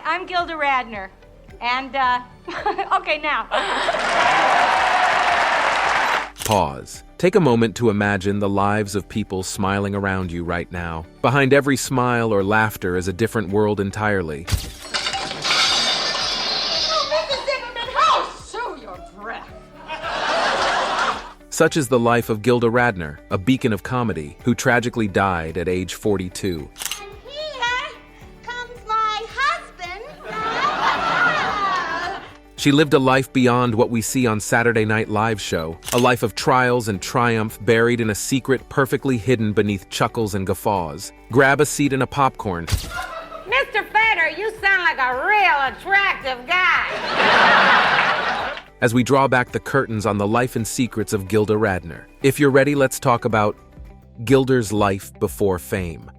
I'm Gilda Radner. And, okay, now. Pause. Take a moment to imagine the lives of people smiling around you right now. Behind every smile or laughter is a different world entirely. Such is the life of Gilda Radner, a beacon of comedy, who tragically died at age 42. And here comes my husband. She lived a life beyond what we see on Saturday Night Live show, a life of trials and triumph buried in a secret perfectly hidden beneath chuckles and guffaws. Grab a seat and a popcorn. Mr. Fader, you sound like a real attractive guy. As we draw back the curtains on the life and secrets of Gilda Radner. If you're ready, let's talk about Gilda's life before fame.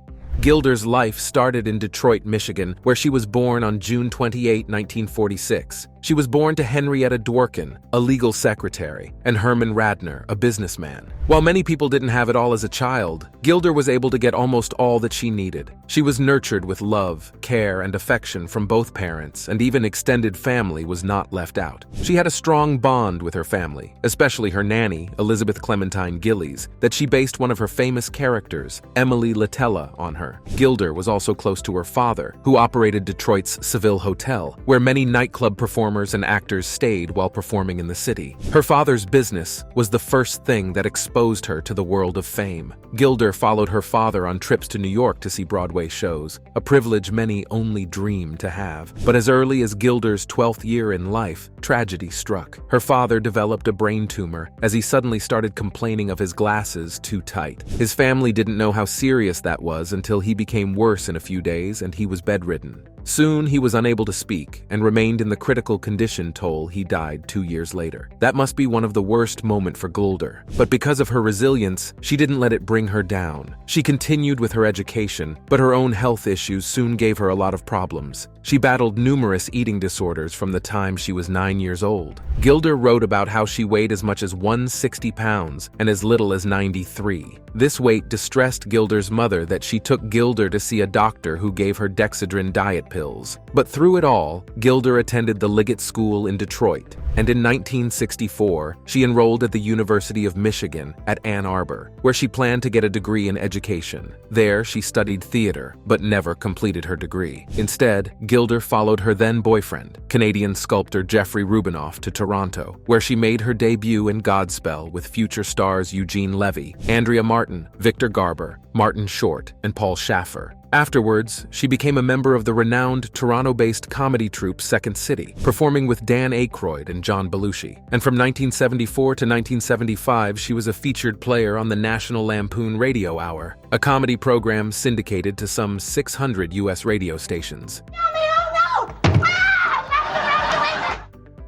Gilda's life started in Detroit, Michigan, where she was born on June 28, 1946. She was born to Henrietta Dworkin, a legal secretary, and Herman Radner, a businessman. While many people didn't have it all as a child, Gilda was able to get almost all that she needed. She was nurtured with love, care, and affection from both parents, and even extended family was not left out. She had a strong bond with her family, especially her nanny, Elizabeth Clementine Gillies, that she based one of her famous characters, Emily Litella, on her. Gilda was also close to her father, who operated Detroit's Seville Hotel, where many nightclub performers and actors stayed while performing in the city. Her father's business was the first thing that exposed her to the world of fame. Gilda followed her father on trips to New York to see Broadway shows, a privilege many only dream to have. But as early as Gilda's 12th year in life, tragedy struck. Her father developed a brain tumor as he suddenly started complaining of his glasses too tight. His family didn't know how serious that was until he became worse in a few days and he was bedridden. Soon he was unable to speak and remained in the critical condition till he died 2 years later. That must be one of the worst moments for Gilda. But because of her resilience, she didn't let it bring her down. She continued with her education, but her own health issues soon gave her a lot of problems. She battled numerous eating disorders from the time she was 9 years old. Gilda wrote about how she weighed as much as 160 pounds and as little as 93. This weight distressed Gilda's mother that she took Gilda to see a doctor who gave her Dexedrine diet pills. But through it all, Gilda attended the Liggett School in Detroit, and in 1964, she enrolled at the University of Michigan at Ann Arbor, where she planned to get a degree in education. There, she studied theater, but never completed her degree. Instead, Gilda followed her then-boyfriend, Canadian sculptor Jeffrey Rubinoff, to Toronto, where she made her debut in Godspell with future stars Eugene Levy, Andrea Martin, Victor Garber, Martin Short, and Paul Schaffer. Afterwards, she became a member of the renowned Toronto-based comedy troupe Second City, performing with Dan Aykroyd and John Belushi. And from 1974 to 1975, she was a featured player on the National Lampoon Radio Hour, a comedy program syndicated to some 600 U.S. radio stations.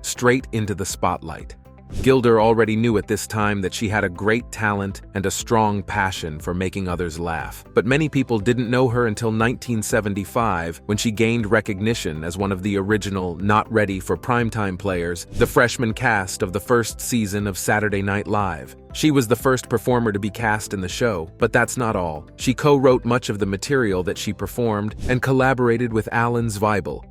Straight into the spotlight. Gilda already knew at this time that she had a great talent and a strong passion for making others laugh. But many people didn't know her until 1975, when she gained recognition as one of the original not ready for primetime players, the freshman cast of the first season of Saturday Night Live. She was the first performer to be cast in the show, but that's not all. She co-wrote much of the material that she performed and collaborated with Alan Zweibel.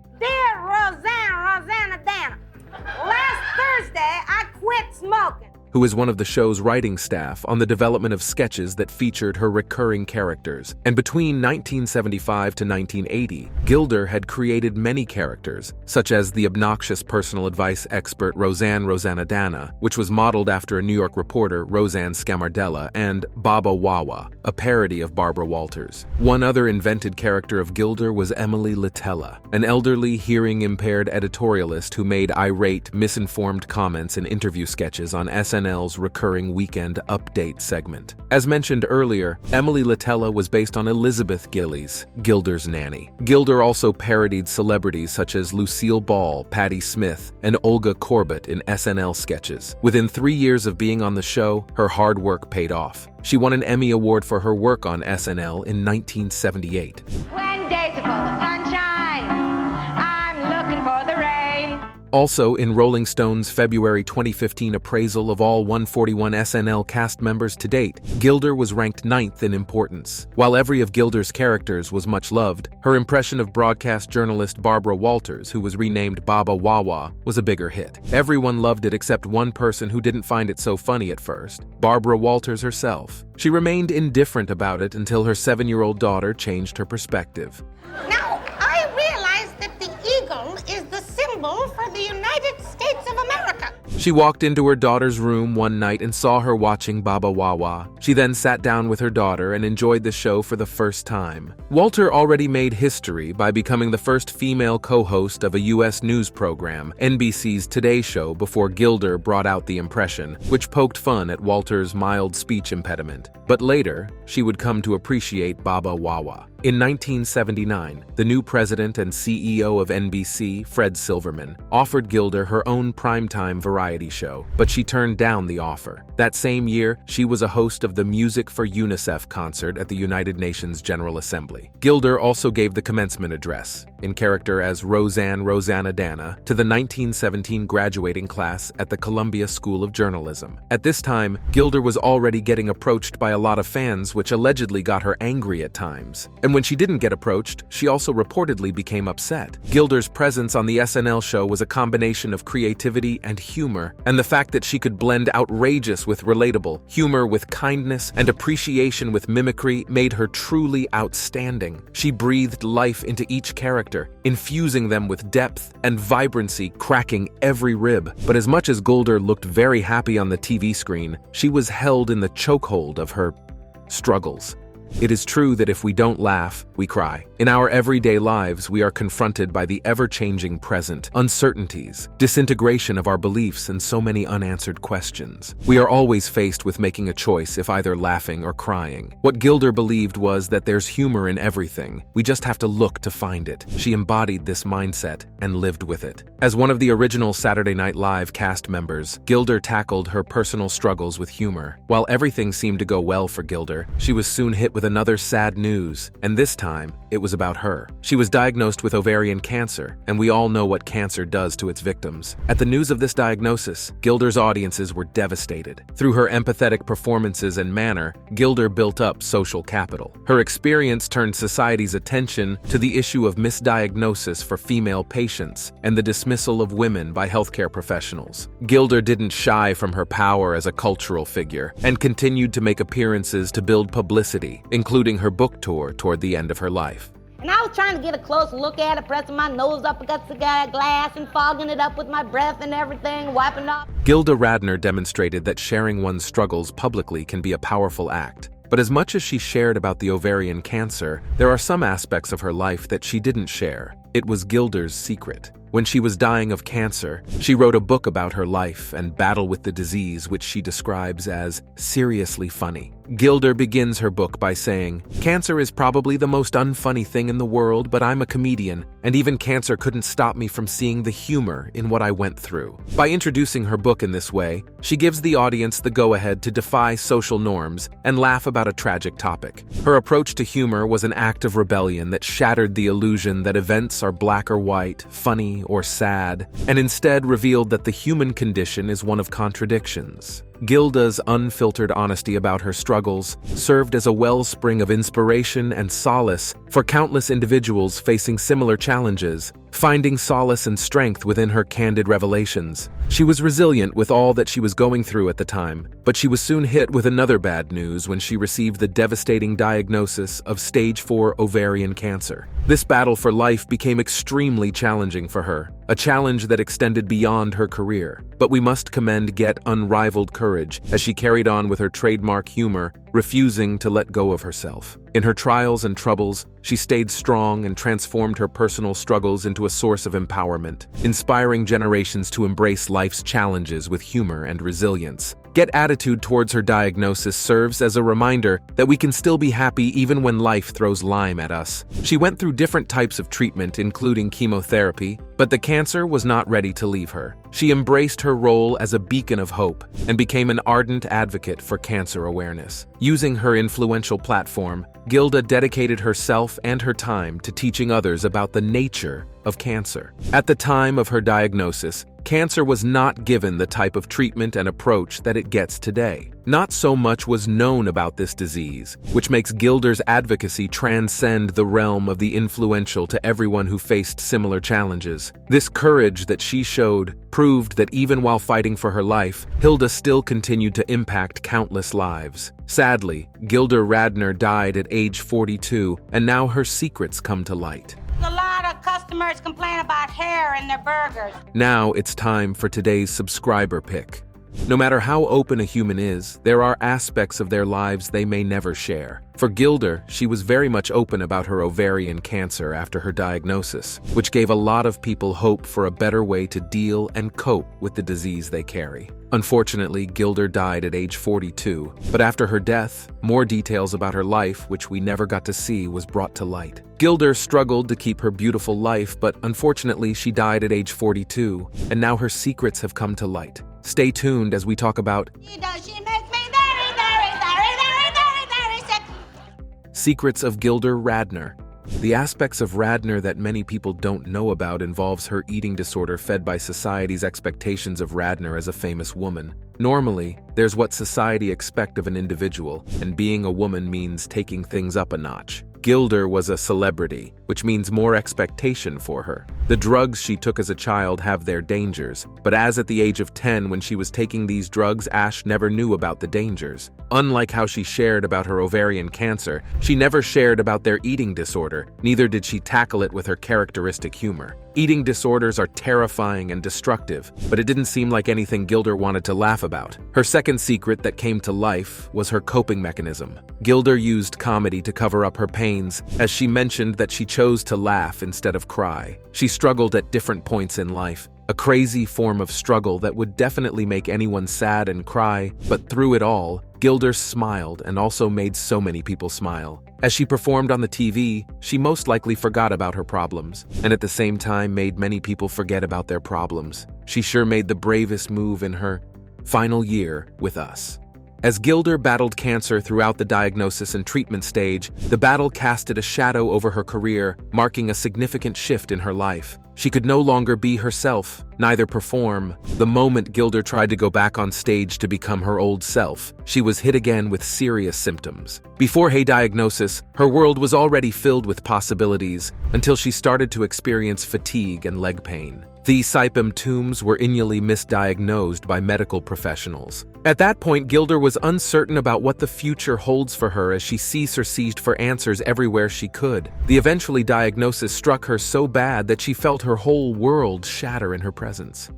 Quit smoking. Who is one of the show's writing staff on the development of sketches that featured her recurring characters. And between 1975 to 1980, Gilda had created many characters, such as the obnoxious personal advice expert Roseanne Rosanna, which was modeled after a New York reporter, Roseanne Scamardella, and Baba Wawa, a parody of Barbara Walters. One other invented character of Gilda was Emily Litella, an elderly, hearing-impaired editorialist who made irate, misinformed comments in interview sketches on SNL's recurring Weekend Update segment. As mentioned earlier, Emily Litella was based on Elizabeth Gillies, Gilda's nanny. Gilda also parodied celebrities such as Lucille Ball, Patti Smith, and Olga Korbut in SNL sketches. Within 3 years of being on the show, her hard work paid off. She won an Emmy Award for her work on SNL in 1978. When days are full of sunshine, I'm looking for the rain. Also, in Rolling Stone's February 2015 appraisal of all 141 SNL cast members to date, Gilder was ranked 9th in importance. While every of Gilder's characters was much loved, her impression of broadcast journalist Barbara Walters, who was renamed Baba Wawa, was a bigger hit. Everyone loved it except one person who didn't find it so funny at first: Barbara Walters herself. She remained indifferent about it until her 7-year-old daughter changed her perspective. Now, I realize that the eagle is the symbol for the United States of America. She walked into her daughter's room one night and saw her watching Baba Wawa. She then sat down with her daughter and enjoyed the show for the first time. Walter already made history by becoming the first female co-host of a U.S. news program, NBC's Today Show, before Gilder brought out The Impression, which poked fun at Walter's mild speech impediment. But later, she would come to appreciate Baba Wawa. In 1979, the new president and CEO of NBC, Fred Silverman, offered Gilder her own primetime variety show, but she turned down the offer. That same year, she was a host of the Music for UNICEF concert at the United Nations General Assembly. Gilder also gave the commencement address, in character as Rosanna Dana, to the 1917 graduating class at the Columbia School of Journalism. At this time, Gilder was already getting approached by a lot of fans, which allegedly got her angry at times. And when she didn't get approached, she also reportedly became upset. Gilder's presence on the SNL show was a combination of creativity and humor, and the fact that she could blend outrageous with relatable, humor with kindness, and appreciation with mimicry made her truly outstanding. She breathed life into each character, infusing them with depth and vibrancy, cracking every rib. But as much as Gilder looked very happy on the TV screen, she was held in the chokehold of her struggles. It is true that if we don't laugh, we cry. In our everyday lives, we are confronted by the ever-changing present, uncertainties, disintegration of our beliefs, and so many unanswered questions. We are always faced with making a choice if either laughing or crying. What Gilder believed was that there's humor in everything. We just have to look to find it. She embodied this mindset and lived with it. As one of the original Saturday Night Live cast members, Gilder tackled her personal struggles with humor. While everything seemed to go well for Gilder, she was soon hit with another sad news, and this time, it was about her. She was diagnosed with ovarian cancer, and we all know what cancer does to its victims. At the news of this diagnosis, Gilder's audiences were devastated. Through her empathetic performances and manner, Gilder built up social capital. Her experience turned society's attention to the issue of misdiagnosis for female patients and the dismissal of women by healthcare professionals. Gilder didn't shy from her power as a cultural figure and continued to make appearances to build publicity, including her book tour toward the end of her life. And I was trying to get a close look at it, pressing my nose up against the glass and fogging it up with my breath and everything, wiping off. Gilda Radner demonstrated that sharing one's struggles publicly can be a powerful act. But as much as she shared about the ovarian cancer, there are some aspects of her life that she didn't share. It was Gilder's secret. When she was dying of cancer, she wrote a book about her life and battle with the disease, which she describes as seriously funny. Gilder begins her book by saying, "Cancer is probably the most unfunny thing in the world, but I'm a comedian, and even cancer couldn't stop me from seeing the humor in what I went through." By introducing her book in this way, she gives the audience the go-ahead to defy social norms and laugh about a tragic topic. Her approach to humor was an act of rebellion that shattered the illusion that events are black or white, funny or sad, and instead revealed that the human condition is one of contradictions. Gilda's unfiltered honesty about her struggles served as a wellspring of inspiration and solace for countless individuals facing similar challenges, finding solace and strength within her candid revelations. She was resilient with all that she was going through at the time, but she was soon hit with another bad news when she received the devastating diagnosis of stage 4 ovarian cancer. This battle for life became extremely challenging for her, a challenge that extended beyond her career. But we must commend Get unrivaled courage as she carried on with her trademark humor, refusing to let go of herself. In her trials and troubles, she stayed strong and transformed her personal struggles into a source of empowerment, inspiring generations to embrace life's challenges with humor and resilience. Get's attitude towards her diagnosis serves as a reminder that we can still be happy even when life throws lime at us. She went through different types of treatment, including chemotherapy, but the cancer was not ready to leave her. She embraced her role as a beacon of hope and became an ardent advocate for cancer awareness. Using her influential platform, Gilda dedicated herself and her time to teaching others about the nature of cancer. At the time of her diagnosis, cancer was not given the type of treatment and approach that it gets today. Not so much was known about this disease, which makes Gilda's advocacy transcend the realm of the influential to everyone who faced similar challenges. This courage that she showed proved that even while fighting for her life, Gilda still continued to impact countless lives. Sadly, Gilda Radner died at age 42, and now her secrets come to light. A lot of customers complain about hair in their burgers. Now it's time for today's subscriber pick. No matter how open a human is, there are aspects of their lives they may never share. For Gilda, she was very much open about her ovarian cancer after her diagnosis, which gave a lot of people hope for a better way to deal and cope with the disease they carry. Unfortunately, Gilda died at age 42, but after her death, more details about her life, which we never got to see, was brought to light. Gilda struggled to keep her beautiful life, but unfortunately she died at age 42, and now her secrets have come to light. Stay tuned as we talk about She makes me very, very, very, very, very, very sick. Secrets of Gilda Radner. The aspects of Radner that many people don't know about involves her eating disorder fed by society's expectations of Radner as a famous woman. Normally, there's what society expects of an individual, and being a woman means taking things up a notch. Gilda was a celebrity, which means more expectation for her. The drugs she took as a child have their dangers, but as at the age of 10 when she was taking these drugs, Ash never knew about the dangers. Unlike how she shared about her ovarian cancer, she never shared about their eating disorder, neither did she tackle it with her characteristic humor. Eating disorders are terrifying and destructive, but it didn't seem like anything Gilda wanted to laugh about. Her second secret that came to life was her coping mechanism. Gilda used comedy to cover up her pains, as she mentioned that she chose to laugh instead of cry. She struggled at different points in life, a crazy form of struggle that would definitely make anyone sad and cry, but through it all, Gilda smiled and also made so many people smile. As she performed on the TV, she most likely forgot about her problems, and at the same time made many people forget about their problems. She sure made the bravest move in her final year with us. As Gilda battled cancer throughout the diagnosis and treatment stage, the battle casted a shadow over her career, marking a significant shift in her life. She could no longer be herself, neither perform. The moment Gilda tried to go back on stage to become her old self, she was hit again with serious symptoms. Before her diagnosis, her world was already filled with possibilities, until she started to experience fatigue and leg pain. These symptoms were initially misdiagnosed by medical professionals. At that point, Gilda was uncertain about what the future holds for her as she searched for answers everywhere she could. The eventually diagnosis struck her so bad that she felt her whole world shatter in her presence.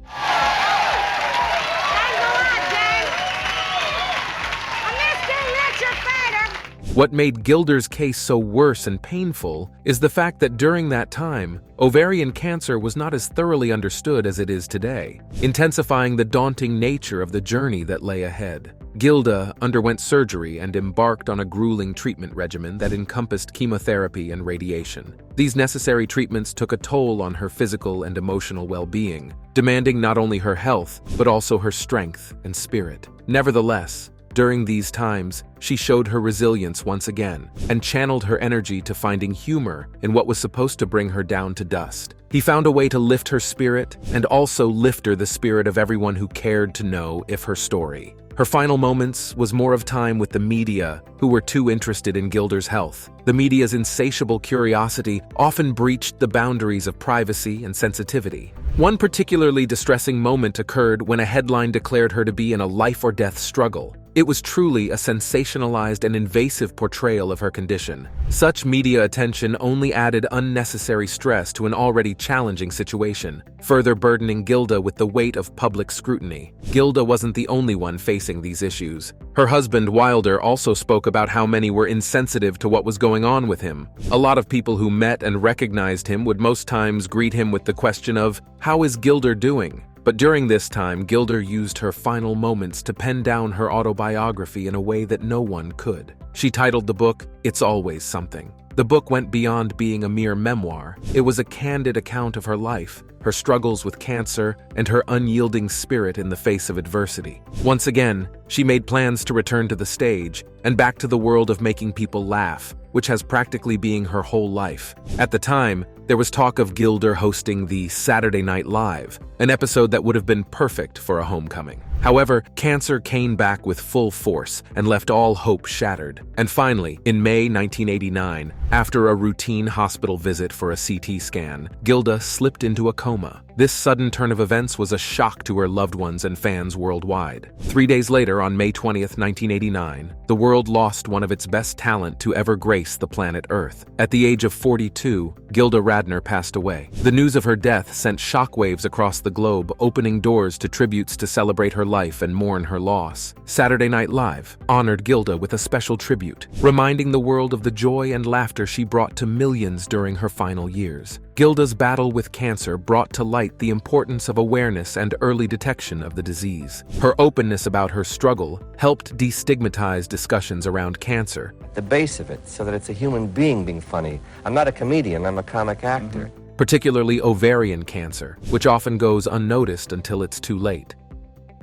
What made Gilda's case so worse and painful is the fact that during that time, ovarian cancer was not as thoroughly understood as it is today, intensifying the daunting nature of the journey that lay ahead. Gilda underwent surgery and embarked on a grueling treatment regimen that encompassed chemotherapy and radiation. These necessary treatments took a toll on her physical and emotional well-being, demanding not only her health, but also her strength and spirit. Nevertheless, during these times, she showed her resilience once again and channeled her energy to finding humor in what was supposed to bring her down to dust. He found a way to lift her spirit and also lift the spirit of everyone who cared to know if her story. Her final moments was more of time with the media, who were too interested in Gilda's health. The media's insatiable curiosity often breached the boundaries of privacy and sensitivity. One particularly distressing moment occurred when a headline declared her to be in a life-or-death struggle. It was truly a sensationalized and invasive portrayal of her condition. Such media attention only added unnecessary stress to an already challenging situation, further burdening Gilda with the weight of public scrutiny. Gilda wasn't the only one facing these issues. Her husband, Wilder, also spoke about how many were insensitive to what was going on with him. A lot of people who met and recognized him would most times greet him with the question of, "How is Gilda doing?" But during this time, Gilda used her final moments to pen down her autobiography in a way that no one could. She titled the book, "It's Always Something." The book went beyond being a mere memoir. It was a candid account of her life, her struggles with cancer, and her unyielding spirit in the face of adversity. Once again, She made plans to return to the stage and back to the world of making people laugh, which has practically been her whole life. At the time, there was talk of Gilda hosting the Saturday Night Live, an episode that would have been perfect for a homecoming. However, cancer came back with full force and left all hope shattered. And finally, in May 1989, after a routine hospital visit for a CT scan, Gilda slipped into a coma. This sudden turn of events was a shock to her loved ones and fans worldwide. 3 days later, on May 20th, 1989, the world lost one of its best talent to ever grace the planet Earth. At the age of 42, Gilda Radner passed away. The news of her death sent shockwaves across the globe, opening doors to tributes to celebrate her life and mourn her loss. Saturday Night Live honored Gilda with a special tribute, reminding the world of the joy and laughter she brought to millions during her final years. Gilda's battle with cancer brought to light the importance of awareness and early detection of the disease. Her openness about her struggle helped destigmatize discussions around cancer. The base of it, so that it's a human being being funny. I'm not a comedian, I'm a comic actor. Particularly ovarian cancer, which often goes unnoticed until it's too late.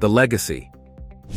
The legacy.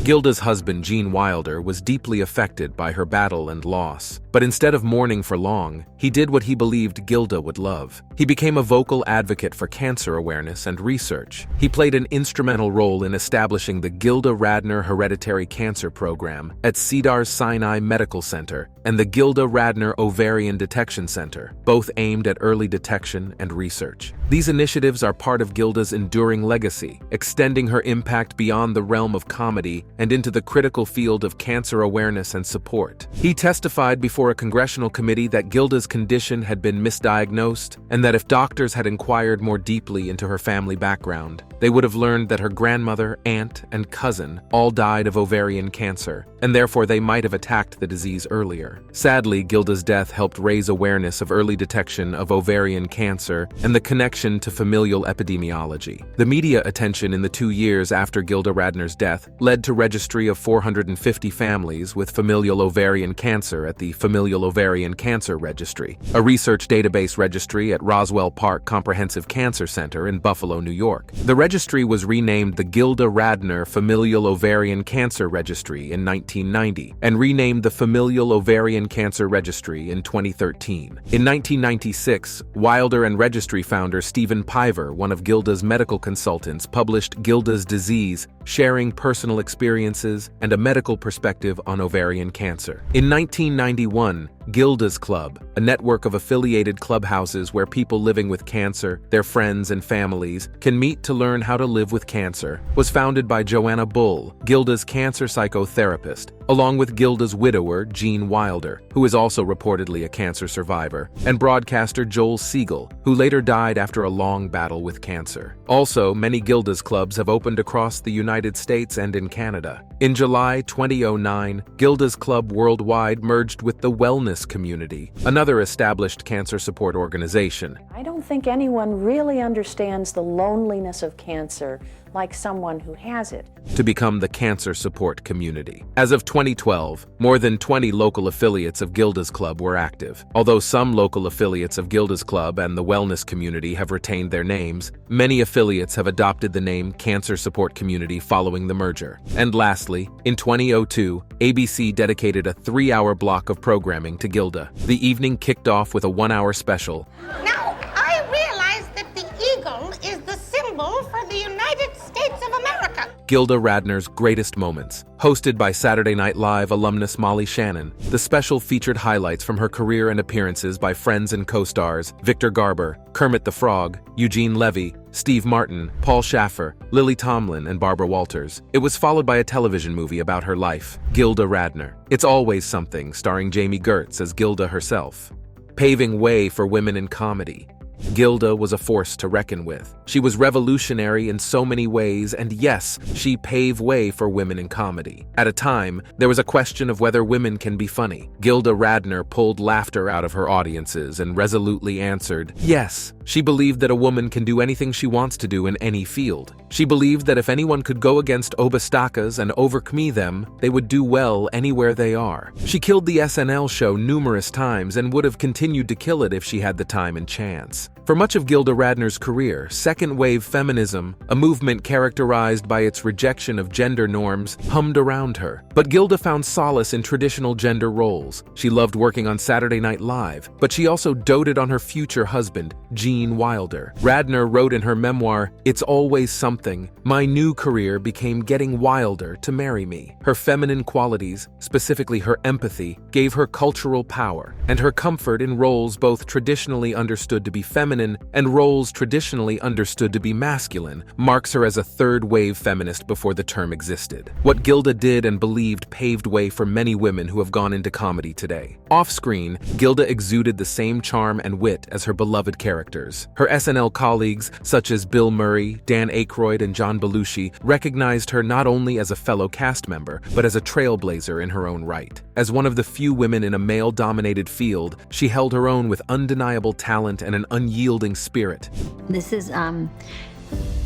Gilda's husband, Gene Wilder, was deeply affected by her battle and loss. But instead of mourning for long, he did what he believed Gilda would love. He became a vocal advocate for cancer awareness and research. He played an instrumental role in establishing the Gilda Radner Hereditary Cancer Program at Cedars-Sinai Medical Center and the Gilda Radner Ovarian Detection Center, both aimed at early detection and research. These initiatives are part of Gilda's enduring legacy, extending her impact beyond the realm of comedy and into the critical field of cancer awareness and support. He testified before a congressional committee that Gilda's condition had been misdiagnosed and that if doctors had inquired more deeply into her family background, they would have learned that her grandmother, aunt, and cousin all died of ovarian cancer, and therefore they might have attacked the disease earlier. Sadly, Gilda's death helped raise awareness of early detection of ovarian cancer and the connection to familial epidemiology. The media attention in the 2 years after Gilda Radner's death led to registry of 450 families with familial ovarian cancer at the Familial Ovarian Cancer Registry, a research database registry at Roswell Park Comprehensive Cancer Center in Buffalo, New York. The registry was renamed the Gilda Radner Familial Ovarian Cancer Registry in 1990 and renamed the Familial Ovarian Cancer Registry in 2013. In 1996, Wilder and registry founder Stephen Paving, one of Gilda's medical consultants, published Gilda's Disease, sharing personal experiences and a medical perspective on ovarian cancer. In 1991, Gilda's Club, a network of affiliated clubhouses where people living with cancer, their friends and families, can meet to learn how to live with cancer, was founded by Joanna Bull, Gilda's cancer psychotherapist, along with Gilda's widower, Gene Wilder, who is also reportedly a cancer survivor, and broadcaster Joel Siegel, who later died after a long battle with cancer. Also, many Gilda's clubs have opened across the United States and in Canada. In July 2009, Gilda's Club Worldwide merged with the Wellness Community, another established cancer support organization. I don't think anyone really understands the loneliness of cancer like someone who has it. To become the Cancer Support Community. As of 2012, more than 20 local affiliates of Gilda's Club were active. Although some local affiliates of Gilda's Club and the Wellness Community have retained their names, many affiliates have adopted the name Cancer Support Community following the merger. And lastly, in 2002, ABC dedicated a 3-hour block of programming to Gilda. The evening kicked off with a 1-hour special. Now, I realize that the eagle is the symbol for the United States of America. Gilda Radner's Greatest Moments. Hosted by Saturday Night Live alumnus Molly Shannon, the special featured highlights from her career and appearances by friends and co-stars Victor Garber, Kermit the Frog, Eugene Levy, Steve Martin, Paul Schaffer, Lily Tomlin, and Barbara Walters. It was followed by a television movie about her life, Gilda Radner. It's Always Something, starring Jamie Gertz as Gilda herself. Paving way for women in comedy. Gilda was a force to reckon with. She was revolutionary in so many ways, and yes, she paved way for women in comedy. At a time, there was a question of whether women can be funny. Gilda Radner pulled laughter out of her audiences and resolutely answered, yes. She believed that a woman can do anything she wants to do in any field. She believed that if anyone could go against obstacles and overcome them, they would do well anywhere they are. She killed the SNL show numerous times and would have continued to kill it if she had the time and chance. movements. For much of Gilda Radner's career, second-wave feminism, a movement characterized by its rejection of gender norms, hummed around her. But Gilda found solace in traditional gender roles. She loved working on Saturday Night Live, but she also doted on her future husband, Gene Wilder. Radner wrote in her memoir, "It's always something. My new career became getting Wilder to marry me." Her feminine qualities, specifically her empathy, gave her cultural power, and her comfort in roles both traditionally understood to be feminine and roles traditionally understood to be masculine marks her as a third-wave feminist before the term existed. What Gilda did and believed paved way for many women who have gone into comedy today. Off-screen, Gilda exuded the same charm and wit as her beloved characters. Her SNL colleagues, such as Bill Murray, Dan Aykroyd, and John Belushi, recognized her not only as a fellow cast member, but as a trailblazer in her own right. As one of the few women in a male-dominated field, she held her own with undeniable talent and an unyielding spirit. This is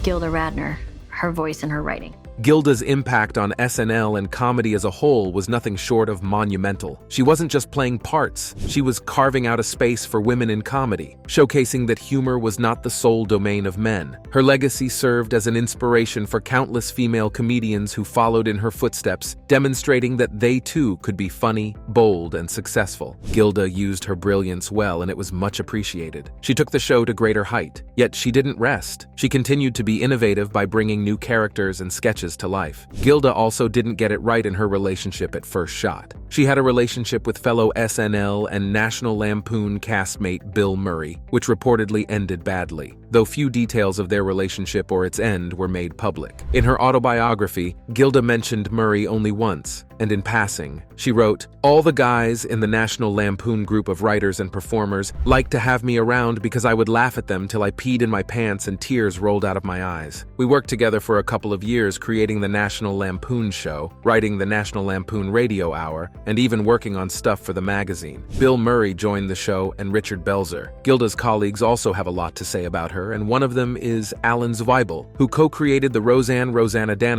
Gilda Radner, her voice and her writing. Gilda's impact on SNL and comedy as a whole was nothing short of monumental. She wasn't just playing parts, she was carving out a space for women in comedy, showcasing that humor was not the sole domain of men. Her legacy served as an inspiration for countless female comedians who followed in her footsteps, demonstrating that they too could be funny, bold, and successful. Gilda used her brilliance well, and it was much appreciated. She took the show to greater height, yet she didn't rest. She continued to be innovative by bringing new characters and sketches to life. Gilda also didn't get it right in her relationship at first shot. She had a relationship with fellow SNL and National Lampoon castmate Bill Murray, which reportedly ended badly, though few details of their relationship or its end were made public. In her autobiography, Gilda mentioned Murray only once, and in passing, she wrote, "All the guys in the National Lampoon group of writers and performers liked to have me around because I would laugh at them till I peed in my pants and tears rolled out of my eyes. We worked together for a couple of years creating the National Lampoon show, writing the National Lampoon Radio Hour, and even working on stuff for the magazine." Bill Murray joined the show, and Richard Belzer. Gilda's colleagues also have a lot to say about her, and one of them is Alan Zweibel, who co-created the Roseanne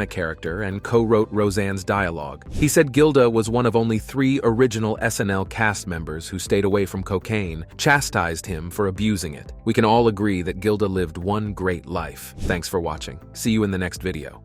character and co-wrote Roseanne's dialogue. He said Gilda was one of only 3 original SNL cast members who stayed away from cocaine, chastised him for abusing it. We can all agree that Gilda lived one great life. Thanks for watching. See you in the next video.